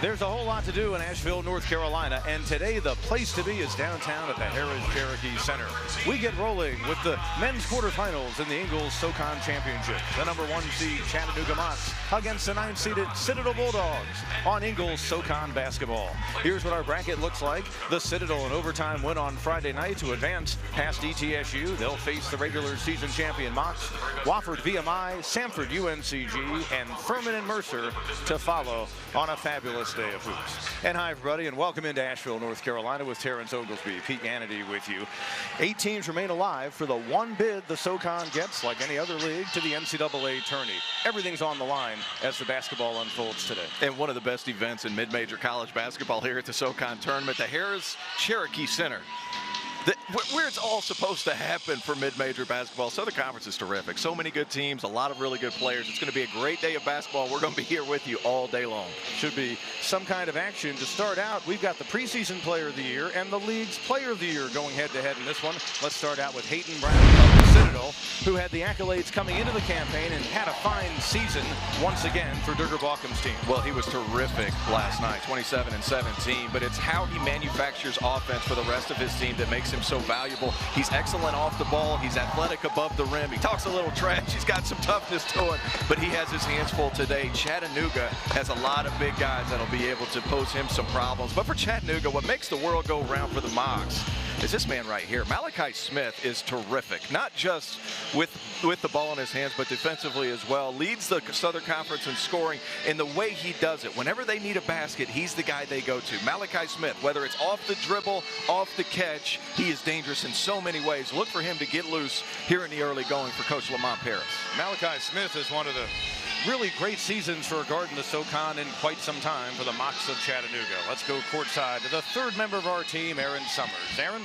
There's a whole lot to do in Asheville, North Carolina, and today the place to be is downtown at the Harrah's-Cherokee Center. We get rolling with the men's quarterfinals in the Ingles Socon Championship. The number 1 seed Chattanooga Mocs against the 9-seeded Citadel Bulldogs on Ingles Socon basketball. Here's what our bracket looks like. The Citadel, an overtime win on Friday night to advance past ETSU. They'll face the regular season champion Mocs, Wofford VMI, Samford UNCG, and Furman and Mercer to follow on a fabulous day of hoops. And hi everybody, and welcome into Asheville, North Carolina with Terrence Oglesby, Pete Ganady with you. 8 teams remain alive for the one bid the Socon gets, like any other league, to the NCAA Tourney. Everything's on the line as the basketball unfolds today. And one of the best events in mid-major college basketball here at the Socon tournament, the Harrah's-Cherokee Center. Where it's all supposed to happen for mid-major basketball. Southern Conference is terrific. So many good teams, a lot of really good players. It's going to be a great day of basketball. We're going to be here with you all day long. Should be some kind of action. To start out, we've got the preseason player of the year and the league's player of the year going head-to-head in this one. Let's start out with Hayden Brown of the Citadel, who had the accolades coming into the campaign and had a fine season once again for Durger Balkum's team. Well, he was terrific last night, 27 and 17, but it's how he manufactures offense for the rest of his team that makes him so valuable. He's excellent off the ball. He's athletic above the rim. He talks a little trash. He's got some toughness to him, but he has his hands full today. Chattanooga has a lot of big guys that'll be able to pose him some problems. But for Chattanooga, what makes the world go round for the Mocs is this man right here. Malachi Smith is terrific, not just with the ball in his hands, but defensively as well. Leads the Southern Conference in scoring in the way he does it. Whenever they need a basket, he's the guy they go to. Malachi Smith, whether it's off the dribble, off the catch, he is dangerous in so many ways. Look for him to get loose here in the early going for Coach Lamont Paris. Malachi Smith is one of the really great seasons for a guard in the Socon in quite some time for the Mocs of Chattanooga. Let's go courtside to the third member of our team, Aaron Summers. Aaron?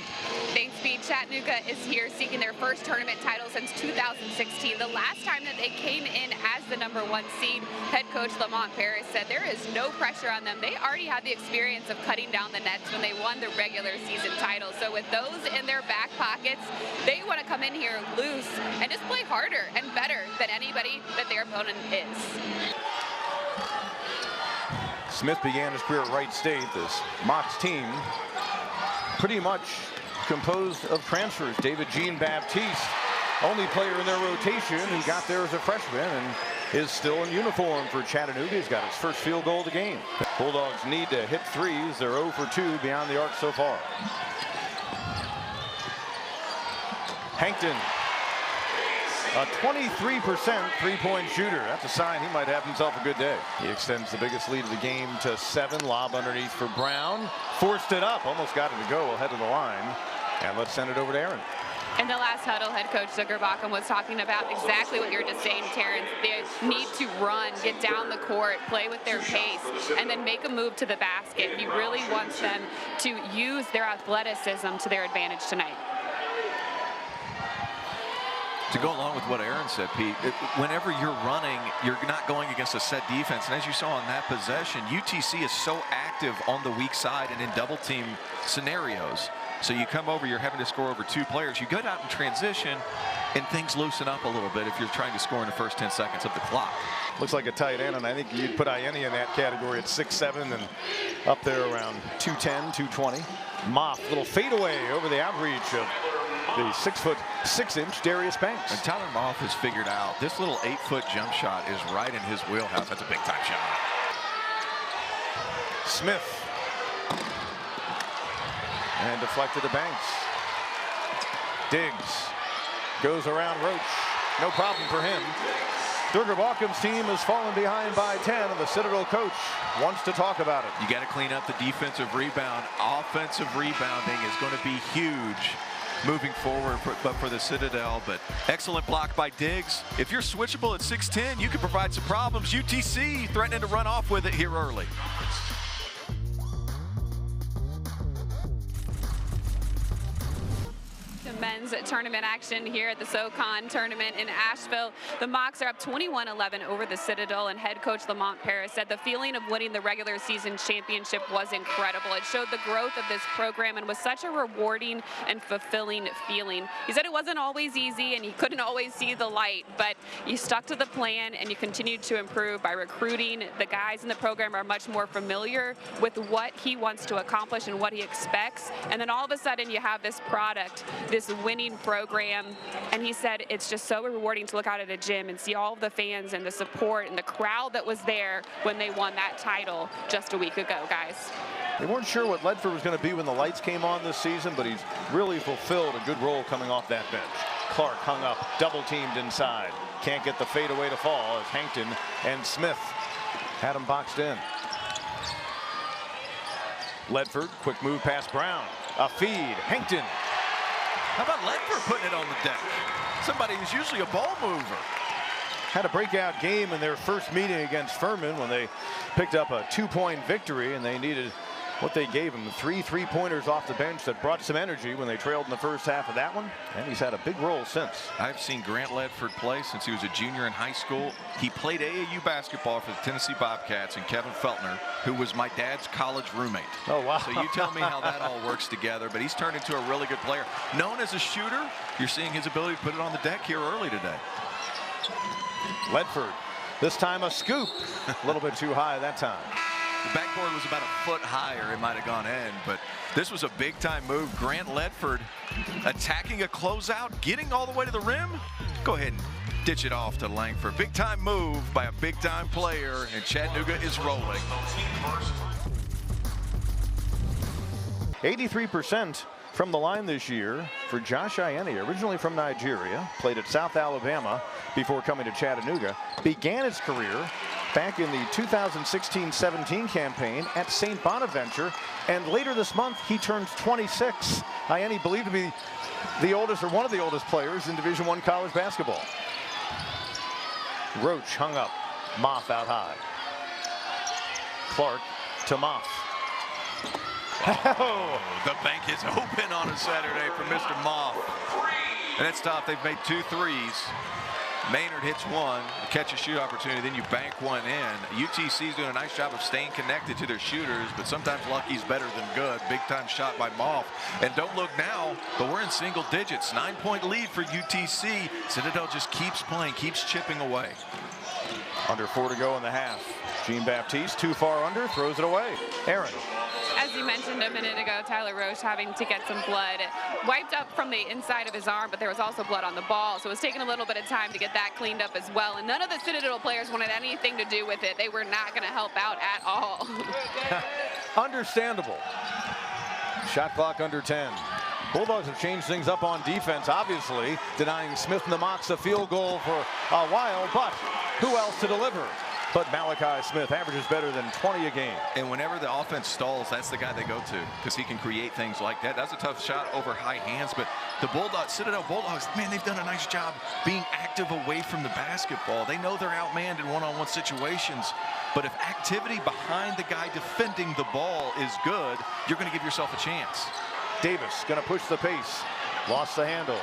Thanks, Pete. Chattanooga is here seeking their first tournament title since 2016. The last time that they came in as the number 1 seed, head coach Lamont Paris said there is no pressure on them. They already had the experience of cutting down the nets when they won the regular season title. So with those in their back pockets, they want to come in here loose and just play harder and better than anybody that their opponent is. Smith began his career at Wright State. This Mocs team pretty much composed of transfers. David Jean-Baptiste, only player in their rotation who got there as a freshman and is still in uniform for Chattanooga. He's got his first field goal of the game. Bulldogs need to hit threes. They're 0 for 2 beyond the arc so far. Hankton, a 23% three-point shooter. That's a sign he might have himself a good day. He extends the biggest lead of the game to 7. Lob underneath for Brown. Forced it up. Almost got it to go ahead of the line. And let's send it over to Aaron. In the last huddle, head coach Durger Balkum was talking about exactly what you're just saying, Terrence. They need to run, get down the court, play with their pace, and then make a move to the basket. He really wants them to use their athleticism to their advantage tonight. To go along with what Aaron said, Pete, whenever you're running, you're not going against a set defense. And as you saw in that possession, UTC is so active on the weak side and in double team scenarios. So you come over, you're having to score over 2 players. You go out in transition, and things loosen up a little bit if you're trying to score in the first 10 seconds of the clock. Looks like a tight end, and I think you'd put Ianni in that category at 6'7", and up there around 210, 220. Moff, little fadeaway over the outreach of the 6'6" Darius Banks. And Tyler Moff has figured out this little 8-foot jump shot is right in his wheelhouse. That's a big time shot. Smith. And deflected to Banks. Diggs goes around Roach. No problem for him. Durger Balkum's team has fallen behind by 10, and the Citadel coach wants to talk about it. You got to clean up the defensive rebound. Offensive rebounding is going to be huge moving forward for the Citadel, but excellent block by Diggs. If you're switchable at 6'10", you can provide some problems. UTC threatening to run off with it here early. The men's men's tournament action here at the Socon tournament in Asheville. The Mocs are up 21-11 over the Citadel, and head coach Lamont Paris said the feeling of winning the regular season championship was incredible. It showed the growth of this program and was such a rewarding and fulfilling feeling. He said it wasn't always easy and he couldn't always see the light, but you stuck to the plan and you continued to improve by recruiting. The guys in the program are much more familiar with what he wants to accomplish and what he expects, and then all of a sudden you have this product, this winning program, and he said it's just so rewarding to look out at a gym and see all of the fans and the support and the crowd that was there when they won that title just a week ago, guys. They weren't sure what Ledford was going to be when the lights came on this season, but he's really fulfilled a good role coming off that bench. Clark hung up, double teamed inside. Can't get the fadeaway to fall as Hankton and Smith had him boxed in. Ledford, quick move past Brown. A feed, Hankton. How about Ledford putting it on the deck? Somebody who's usually a ball mover. Had a breakout game in their first meeting against Furman when they picked up a 2-point victory, and they needed what they gave him, 3 3-pointers off the bench that brought some energy when they trailed in the first half of that one, and he's had a big role since. I've seen Grant Ledford play since he was a junior in high school. He played AAU basketball for the Tennessee Bobcats and Kevin Feltner, who was my dad's college roommate. Oh, wow. So you tell me how that all works together, but he's turned into a really good player. Known as a shooter, you're seeing his ability to put it on the deck here early today. Ledford, this time a scoop. A little bit too high that time. The backboard was about a foot higher. It might have gone in, but this was a big-time move. Grant Ledford attacking a closeout, getting all the way to the rim. Go ahead and ditch it off to Langford. Big-time move by a big-time player, and Chattanooga is rolling. 83% from the line this year for Josh Ayeni, originally from Nigeria, played at South Alabama before coming to Chattanooga, began his career back in the 2016-17 campaign at St. Bonaventure, and later this month he turns 26. Ayeni believed to be the oldest or one of the oldest players in Division I college basketball. Roach hung up, Moff out high. Clark to Moff. Oh, the bank is open on a Saturday for Mr. Moff. And it's tough. They've made 2 threes. Maynard hits one, catch a shoot opportunity, then you bank one in. UTC's doing a nice job of staying connected to their shooters, but sometimes lucky's better than good. Big time shot by Moff. And don't look now, but we're in single digits. 9-point lead for UTC. Citadel just keeps playing, keeps chipping away. Under 4 to go in the half. Jean-Baptiste too far under, throws it away. Aaron. As you mentioned a minute ago, Tyler Roche having to get some blood wiped up from the inside of his arm, but there was also blood on the ball, so it was taking a little bit of time to get that cleaned up as well, and none of the Citadel players wanted anything to do with it. They were not going to help out at all. Understandable. Shot clock under 10. Bulldogs have changed things up on defense, obviously, denying Smith and the Mocs a field goal for a while, but who else to deliver? But Malachi Smith averages better than 20 a game. And whenever the offense stalls, that's the guy they go to because he can create things like that. That's a tough shot over high hands, but the Bulldogs, Citadel Bulldogs, man, they've done a nice job being active away from the basketball. They know they're outmanned in one-on-one situations, but if activity behind the guy defending the ball is good, you're going to give yourself a chance. Davis going to push the pace. Lost the handle.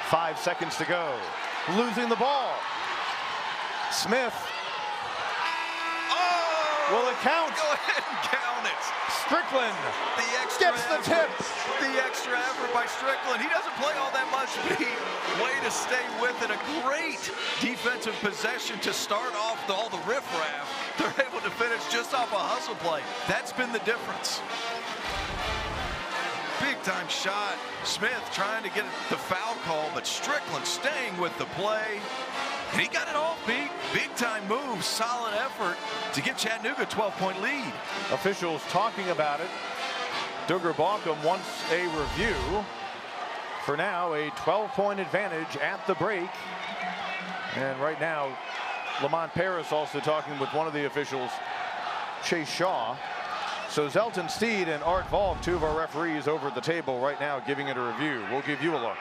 5 seconds to go. Losing the ball. Smith. Will it count? Go ahead and count it. Strickland the extra gets the tip. The extra effort by Strickland. He doesn't play all that much, but way to stay with it. A great defensive possession to start off all the riffraff. They're able to finish just off a hustle play. That's been the difference. Big time shot. Smith trying to get the foul call, but Strickland staying with the play. And he got it off, Pete. Big time move, solid effort to give Chattanooga a 12-point lead. Officials talking about it. Duggar Balcom wants a review. For now, a 12-point advantage at the break. And right now, Lamont Paris also talking with one of the officials, Chase Shaw. So Zelton Steed and Art Volk, 2 of our referees over at the table right now giving it a review. We'll give you a look.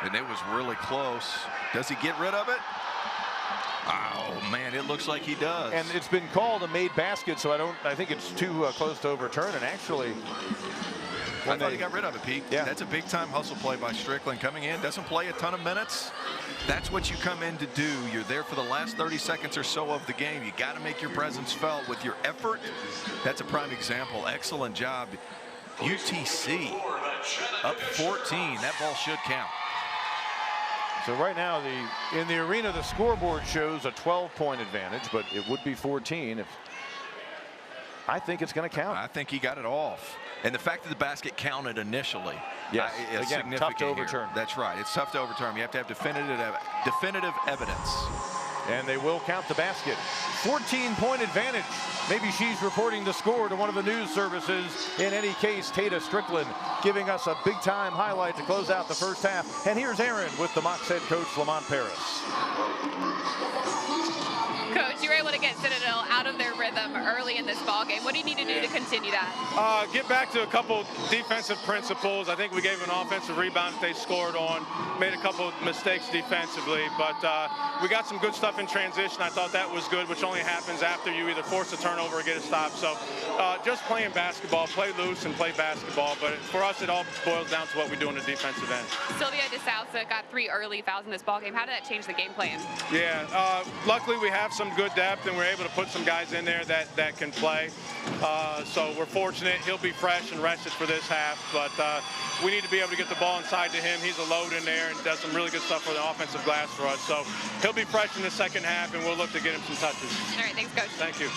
And it was really close. Does he get rid of it? Oh man, it looks like he does. And it's been called a made basket, so I think it's too close to overturn. And actually, I thought he got rid of it, Pete. Yeah. That's a big-time hustle play by Strickland. Coming in, doesn't play a ton of minutes. That's what you come in to do. You're there for the last 30 seconds or so of the game. You got to make your presence felt with your effort. That's a prime example. Excellent job. UTC up 14. That ball should count. So right now, in the arena, the scoreboard shows a 12-point advantage, but it would be 14 if I think it's going to count. I think he got it off. And the fact that the basket counted initially, yes, is again, significant tough to overturn. Here. That's right. It's tough to overturn. You have to have definitive evidence. And they will count the basket. 14-point advantage. Maybe she's reporting the score to one of the news services. In any case, Tata Strickland giving us a big-time highlight to close out the first half. And here's Aaron with the Mocs head coach, Lamont Paris. Coach, you were able to get Citadel out of their rhythm early in this ball game. What do you need to do to continue that? Get back to a couple defensive principles. I think we gave an offensive rebound that they scored on. Made a couple mistakes defensively, but we got some good stuff in transition. I thought that was good, which only happens after you either force a turnover or get a stop. So just playing basketball, play loose and play basketball. But for us, it all boils down to what we do on the defensive end. Sylvia DeSouza got 3 early fouls in this ball game. How did that change the game plan? Yeah, luckily we have some good depth, and we're able to put some guys in there that can play. So we're fortunate. He'll be fresh and rested for this half, but we need to be able to get the ball inside to him. He's a load in there and does some really good stuff for the offensive glass for us. So he'll be fresh in the second half, and we'll look to get him some touches. All right, thanks, Coach. Thank you.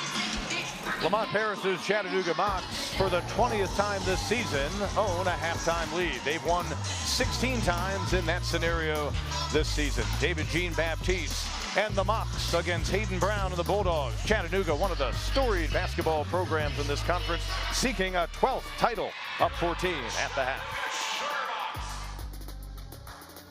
Lamont Paris's Chattanooga Mocs, for the 20th time this season, own a halftime lead. They've won 16 times in that scenario this season. David Jean-Baptiste and the Mocs against Hayden Brown and the Bulldogs. Chattanooga, one of the storied basketball programs in this conference, seeking a 12th title, up 14 at the half.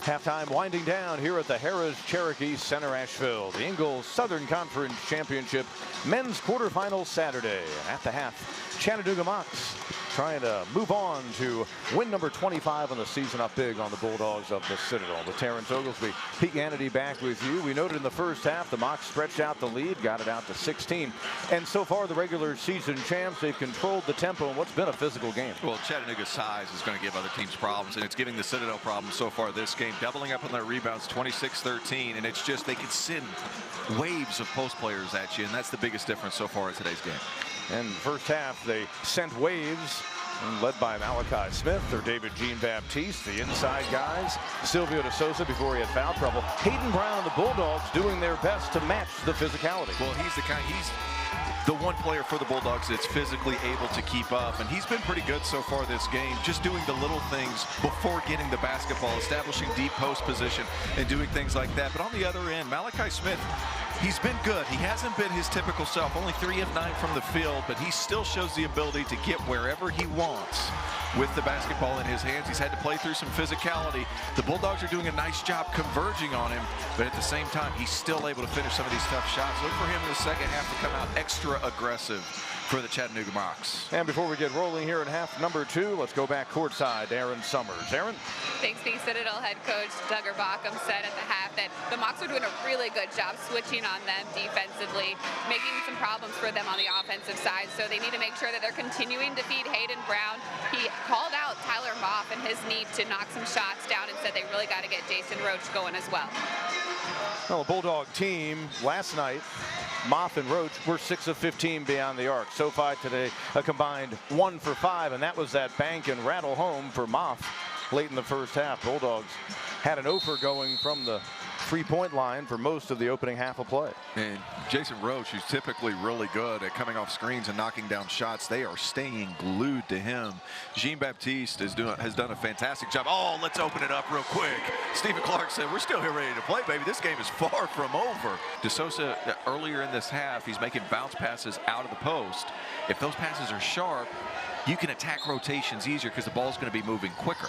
Halftime winding down here at the Harrah's Cherokee Center, Asheville. The Ingles Southern Conference Championship men's quarterfinals Saturday. And at the half, Chattanooga Mocs trying to move on to win number 25 on the season, up big on the Bulldogs of the Citadel. With Terrence Oglesby, Pete Hannity back with you. We noted in the first half, the Mocs stretched out the lead, got it out to 16. And so far, the regular season champs, they've controlled the tempo in what's been a physical game. Well, Chattanooga's size is going to give other teams problems, and it's giving the Citadel problems so far this game. Doubling up on their rebounds, 26-13, and it's just they can send waves of post players at you, and that's the biggest difference so far in today's game. And first half, they sent waves, led by Malachi Smith or David Jean-Baptiste, the inside guys. Silvio DeSouza before he had foul trouble. Hayden Brown and the Bulldogs doing their best to match the physicality. Well, he's the one player for the Bulldogs that's physically able to keep up, and he's been pretty good so far this game, just doing the little things before getting the basketball, establishing deep post position and doing things like that. But on the other end, Malachi Smith, he's been good. He hasn't been his typical self, only 3 of 9 from the field, but he still shows the ability to get wherever he wants with the basketball in his hands. He's had to play through some physicality. The Bulldogs are doing a nice job converging on him, but at the same time, he's still able to finish some of these tough shots. Look for him in the second half to come out extra aggressive for the Chattanooga Mocs. And before we get rolling here in half number 2, let's go back courtside. Aaron Summers. Aaron? Thanks, the Citadel head coach Duggar Bockham said at the half that the Mocs are doing a really good job switching on them defensively, making some problems for them on the offensive side. So they need to make sure that they're continuing to feed Hayden Brown. He called out Tyler Moff and his need to knock some shots down and said they really got to get Jason Roach going as well. Well, the Bulldog team last night, Moff and Roach were 6 of 15 beyond the arc. SoFi today a combined 1 for 5, and that was that bank and rattle home for Moff late in the first half. Bulldogs had an offer going from the 3-point line for most of the opening half of play. And Jason Roach, who's typically really good at coming off screens and knocking down shots, they are staying glued to him. Jean-Baptiste has done a fantastic job. Oh, let's open it up real quick. Stephen Clark said, we're still here ready to play, baby. This game is far from over. DeSouza, earlier in this half, he's making bounce passes out of the post. If those passes are sharp, you can attack rotations easier because the ball's going to be moving quicker.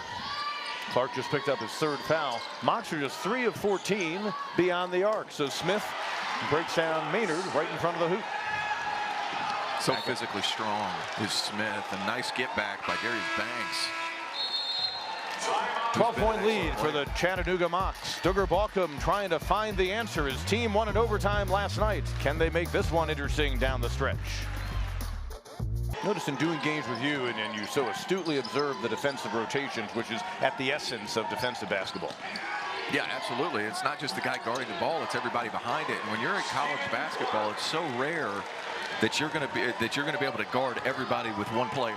Clark just picked up his 3rd foul. Mocs are just 3 of 14 beyond the arc. So Smith breaks down Maynard right in front of the hoop. So physically strong is Smith. A nice get back by Darius Banks. 12-point lead for the Chattanooga Mocs. Duggar Bockham trying to find the answer. His team won in overtime last night. Can they make this one interesting down the stretch? Notice in doing games with you, and you so astutely observe the defensive rotations, which is at the essence of defensive basketball. Yeah, absolutely. It's not just the guy guarding the ball, it's everybody behind it. And when you're in college basketball, it's so rare that you're going to be able to guard everybody with one player.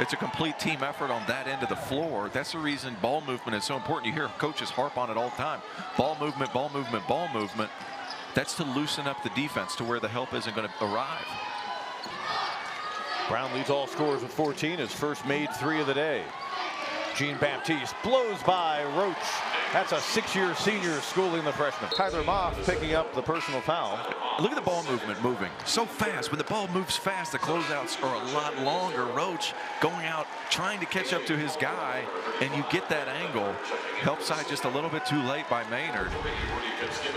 It's a complete team effort on that end of the floor. That's the reason ball movement is so important. You hear coaches harp on it all the time. Ball movement, ball movement, ball movement. That's to loosen up the defense to where the help isn't going to arrive. Brown leads all scorers with 14, his first made three of the day. Jean-Baptiste blows by Roach. That's a 6-year senior schooling the freshman. Tyler Moff picking up the personal foul. Look at the ball movement moving so fast. When the ball moves fast, the closeouts are a lot longer. Roach going out, trying to catch up to his guy, and you get that angle. Help side just a little bit too late by Maynard.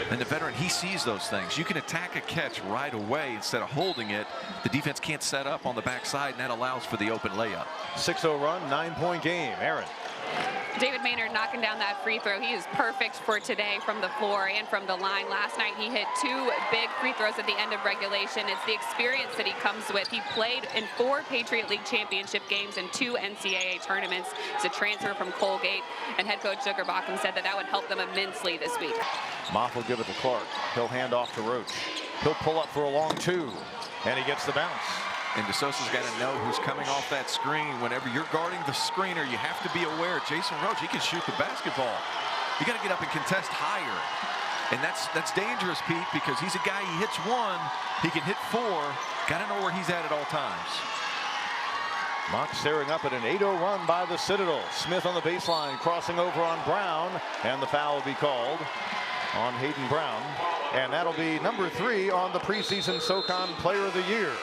And the veteran, he sees those things. You can attack a catch right away instead of holding it. The defense can't set up on the backside, and that allows for the open layup. 6-0 run, 9-point game. Aaron. David Maynard knocking down that free throw. He is perfect for today from the floor and from the line. Last night he hit 2 big free throws at the end of regulation. It's the experience that he comes with. He played in 4 Patriot League championship games and 2 NCAA tournaments. He's a transfer from Colgate, and head coach Zuckerbaum said that would help them immensely this week. Moff will give it to Clark. He'll hand off to Roach. He'll pull up for a long 2, and he gets the bounce. And DeSosa's got to know who's coming off that screen. Whenever you're guarding the screener, you have to be aware. Jason Roach, he can shoot the basketball. You got to get up and contest higher. And that's dangerous, Pete, because he's a guy, he hits 1, he can hit 4. Got to know where he's at all times. Mock staring up at an 8-0 run by the Citadel. Smith on the baseline, crossing over on Brown, and the foul will be called on Hayden Brown. And that'll be number 3 on the preseason Socon Player of the Year.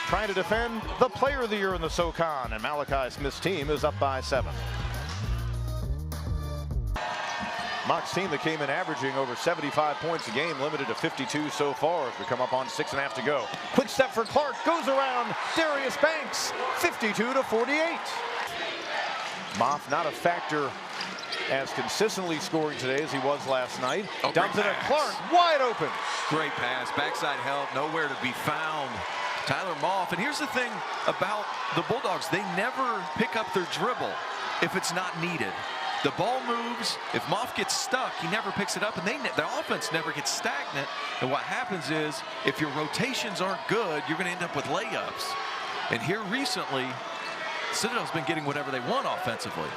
Trying to defend the Player of the Year in the Socon, and Malachi Smith's team is up by 7. Mock's team that came in averaging over 75 points a game, limited to 52 so far as we come up on 6.5 to go. Quick step for Clark, goes around Darius Banks, 52-48. Moff not a factor as consistently scoring today as he was last night. Dumps it at Clark, wide open. Great pass, backside help, nowhere to be found. Tyler Moff, and here's the thing about the Bulldogs, they never pick up their dribble if it's not needed. The ball moves, if Moff gets stuck, he never picks it up, and the offense never gets stagnant. And what happens is, if your rotations aren't good, you're going to end up with layups. And here recently, Citadel's been getting whatever they want offensively.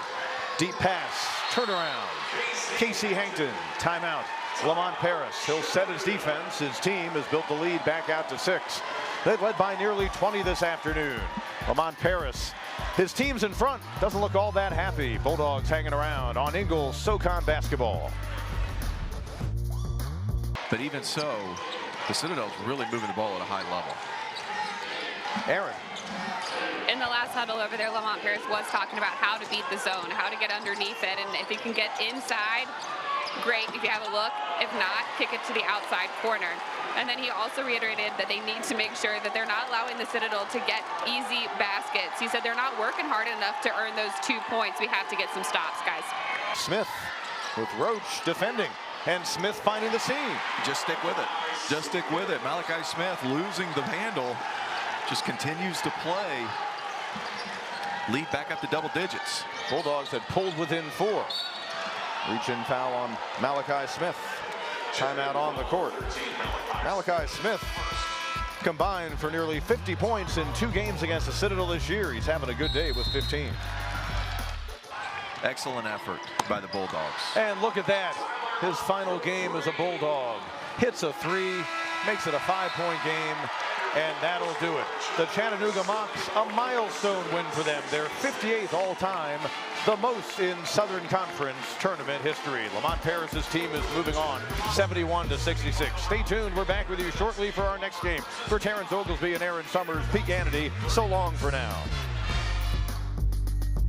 Deep pass, turnaround. Casey Hankton, timeout. Lamont Paris, he'll set his defense. His team has built the lead back out to 6. They've led by nearly 20 this afternoon. Lamont Paris, his team's in front. Doesn't look all that happy. Bulldogs hanging around on Ingles Socon basketball. But even so, the Citadel's really moving the ball at a high level. Aaron. In the last huddle over there, Lamont Paris was talking about how to beat the zone, how to get underneath it, and if he can get inside, great if you have a look. If not, kick it to the outside corner. And then he also reiterated that they need to make sure that they're not allowing the Citadel to get easy baskets. He said they're not working hard enough to earn those 2 points. We have to get some stops, guys. Smith with Roach defending, and Smith finding the seam. Just stick with it. Just stick with it. Malachi Smith losing the handle, just continues to play. Lead back up to double digits. Bulldogs had pulled within 4. Reach-in foul on Malachi Smith. Timeout on the court. Malachi Smith combined for nearly 50 points in 2 games against the Citadel this year. He's having a good day with 15. Excellent effort by the Bulldogs. And look at that. His final game as a Bulldog. Hits a 3, makes it a 5-point game, and that'll do it. The Chattanooga Mocs, a milestone win for them. Their 58th all-time, the most in Southern Conference tournament history. Lamont Paris' team is moving on, 71-66. Stay tuned. We're back with you shortly for our next game. For Terrence Oglesby and Aaron Summers, Pete Ganady, so long for now.